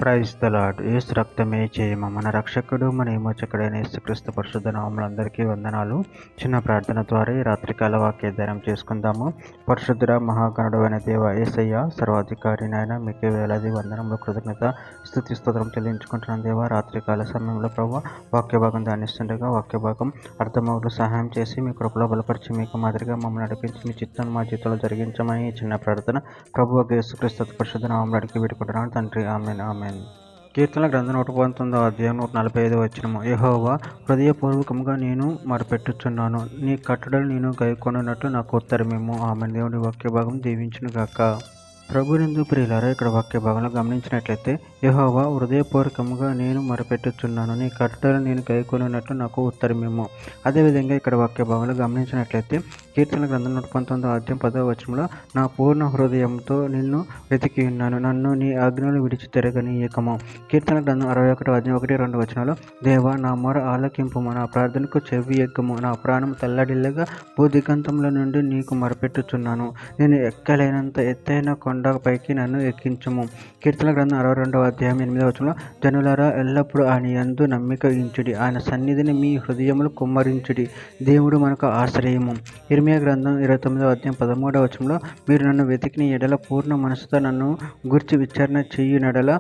Praise the lord. యేసు రక్తమే జయము. మన రక్షకుడు మన విమోచకుడైన యేసుక్రీస్తు పరిశుద్ధ నామములో అందరికీ వందనాలు. చిన్న ప్రార్థన ద్వారా ఈ రాత్రికాల వాక్య ధ్యానం చేసుకుందాము. పరిశుద్ధుడ మహాగణుడైన దేవ యేసయ్య సర్వాధికారి నాయన మీకే వేలాది వందనములు కృతజ్ఞత స్తుతి స్తోత్రం చెల్లించుకుంటున్నాను దేవ. రాత్రికాల సమయంలో ప్రభు వాక్య భాగం ధ్యానిస్తుండగా వాక్య భాగం అర్థమవులు సహాయం చేసి మీ కృపలో బలపరిచి మీకు మాదిరిగా మమ్మల్ని నడిపించి మీ చిత్తాన్ని మా జీవితంలో జరిగించమని చిన్న ప్రార్థన ప్రభు యేసుక్రీస్తు పరిశుద్ధ నామములో అడిగి పెట్టుకుంటున్నాను తండ్రి. Amen amen. కీర్తనల గ్రంథం 119 అధ్యాయం 145 వచనము. యెహోవా హృదయపూర్వకముగా నేను మొరపెట్టుచున్నాను, నీ కట్టడలు నేను గైకొనున్నట్లు నాకు ఉత్తరమిమ్ము. ఆమెన్. దేవుని వాక్య భాగం దీవించును గాక. ప్రభునందు ప్రియులారా, ఇక్కడ వాక్య భాగంలో గమనించినట్లయితే యెహోవా హృదయపూర్వకముగా నేను మొరపెట్టుచున్నాను, నీ కట్టడలు నేను గైకొనున్నట్లు నాకు ఉత్తరమిమ్ము. అదేవిధంగా ఇక్కడ వాక్య భాగంలో గమనించినట్లయితే కీర్తన గ్రంథం 119 అధ్యాయం 10వ వచనంలో నా పూర్ణ హృదయంతో నిన్ను వెతికి ఉన్నాను, నన్ను నీ ఆజ్ఞలు విడిచి తిరగనీయకము. కీర్తన గ్రంథం 61 అధ్యాయం 1-2 వచనాలు దేవా నా మొర ఆలకింపుము, నా ప్రార్థనకు చెవి ఎక్కము, నా ప్రాణం తల్లడిల్లగా భూదిగంతముల నుండి నీకు మొరపెట్టుచున్నాను, నేను ఎక్కలేనంత ఎత్తైన కొండపైకి నన్ను ఎక్కించుము. కీర్తన గ్రంథం 62 అధ్యాయం 8వ వచనంలో జనులారా ఎల్లప్పుడూ ఆయన యందు నమ్మిక ఉంచుడి, ఆయన సన్నిధిని మీ హృదయములు కుమ్మరించుడి, దేవుడు మనకు ఆశ్రయము. ఇర్మియా గ్రంథం 29వ అధ్యాయం 13వ వచనంలో మీరు నన్ను వెతికిన ఎడల పూర్ణ మనసుతో నన్ను గురించి విచారణ చేయునెడల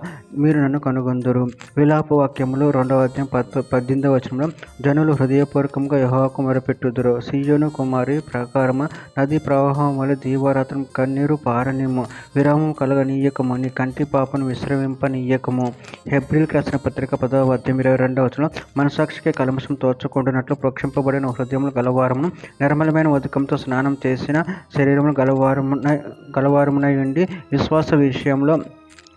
మీరు నన్ను కనుగొందురు. విలాప వాక్యములు 2వ అధ్యాయం 18వ వచనంలో జనులు హృదయపూర్వకంగా యెహోవాకు మొరపెట్టుదురు, సీయోను కుమారి ప్రకారము నదీ ప్రవాహం వలె దీవారాత్రం కన్నీరు పారనిమ్ము, విరామం కలగనీయకము, నీ కంటి పాపను విశ్రమింపనీయకము. హెబ్రీయులకు రాసిన పత్రిక 10వ అధ్యాయం 22వ వచనంలో మనసాక్షికి కల్మషం తోచకుండానట్లు ప్రోక్షింపబడిన హృదయములు గలవారమును నిర్మలమైన ఉదకంతో స్నానం చేసిన శరీరమును గలవారమునై ఉండి విశ్వాస విషయంలో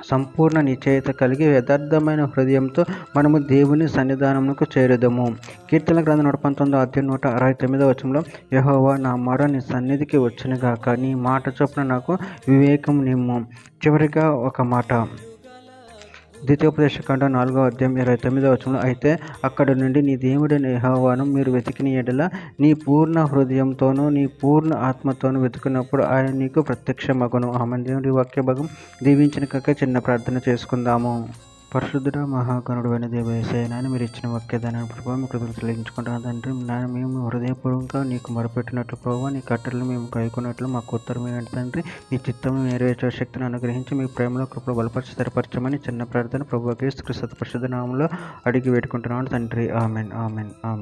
సంపూర్ణ నిశ్చయత కలిగి యథార్థమైన హృదయంతో మనము దేవుని సన్నిధానమునకు చేరుదము. కీర్తన గ్రంథం 119 అధ్యాయం 169వ వచనంలో యెహోవా నా మొర నీ సన్నిధికి వచ్చునుగాక, నీ మాట చొప్పున నాకు వివేకం నిమ్ము. చివరిగా ఒక మాట ద్వితీయోపదేశకాండం 4వ అధ్యాయం 29వ వచనంలో అయితే అక్కడ నుండి నీ దేవుడైన యెహోవాను మీరు వెతికిన ఎడల నీ పూర్ణ హృదయంతోనూ నీ పూర్ణ ఆత్మతోనూ వెతుకున్నప్పుడు ఆయన నీకు ప్రత్యక్షమగును. ఆమె. దేవుడి వాక్య భాగం దీవించిన కాక చిన్న ప్రార్థన చేసుకుందాము. పరిశుద్ధుడ మహాగణుడు అయిన దేవ యేసయ్య నాయన మీరు ఇచ్చిన వాక్యదాన్ని ప్రభావ మీ కృతజ్ఞతలు చెల్లించుకుంటున్నాను తండ్రి. నాయన మేము హృదయపూర్వకంగా నీకు మొరపెట్టినట్లు ప్రభావ నీ కట్టడలు మేము కైకొన్నట్లు మాకు ఉత్తరమైనట్టు తండ్రి. నీ చిత్తము నెరవేర్చే శక్తిని అనుగ్రహించి మీ ప్రేమలో కృపలో బలపరిచి స్థిరపరచమని చిన్న ప్రార్థన ప్రభు యేసుక్రీస్తు పరిశుద్ధ నామములో అడిగి వేడుకుంటున్నాను తండ్రి. Amen amen amen.